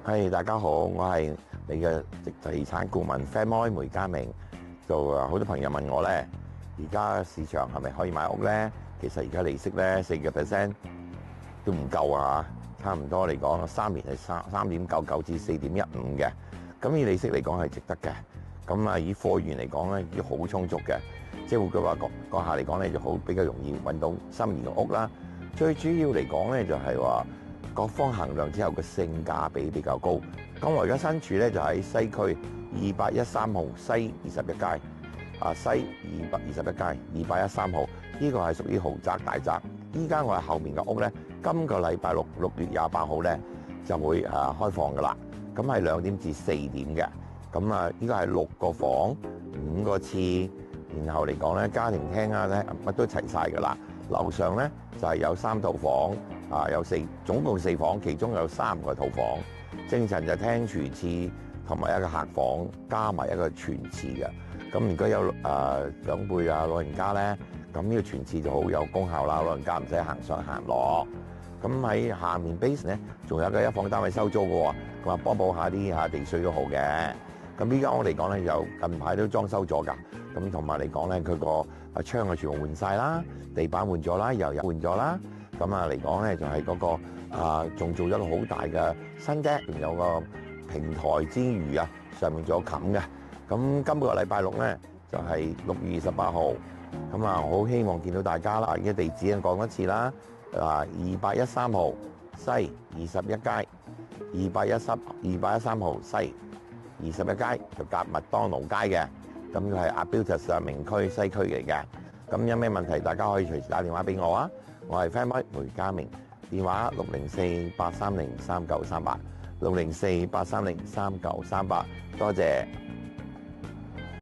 大家好，我係你嘅地產顧問 Fairmont 梅家明。好多朋友問我咧，而家市場係咪可以買屋咧？其實而家利息咧4%都唔夠啊，差唔多嚟講3年係3.99至4.15嘅。咁以利息嚟講係值得嘅。咁啊，以貨源嚟講咧，要好充足嘅，即係換句話講下嚟講咧，就好比較容易揾到心儀嘅屋啦。最主要嚟講咧，就係話各方衡量之後嘅性價比比較高。咁我而家身處咧就喺西區213號西21街，西221街213號，呢個係屬於豪宅大宅。依家我係後面嘅屋咧，今個禮拜6月28號咧就會開放噶啦。咁係2點至4點嘅。咁啊，呢個係6個房5個廁，然後嚟講咧家庭廳咧乜都齊晒噶啦。樓上咧就係有3套房，有總共4房，其中有3個套房。正層就廳廚廁同埋一個客房，加埋一個全廁嘅。咁如果有長輩老人家咧，咁呢個全廁就好有功效啦，老人家唔使行上行落。咁喺下面 base 咧，仲有一個一房單位收租嘅喎，咁幫補下啲地稅都好嘅。咁呢間屋嚟講咧，就近排都裝修咗㗎。咁同埋嚟講咧，佢個窗嘅全部換晒啦，地板換咗啦，油換咗啦。咁嚟講咧，就係嗰個仲做咗個好大嘅新 deck，仲有個平台之餘上面仲有冚嘅。咁今個禮拜6咧，就係6月28號。咁我好希望見到大家啦。而家地址講一次啦，213號西21街213號西21街就夾麥當勞街嘅。咁佢係 Abilton 明區西區嚟嘅。咁有咩問題，大家可以隨時打電話俾我啊。我係 Fairmont 梅家明，電話604-830-3938 604-830-3938。多謝。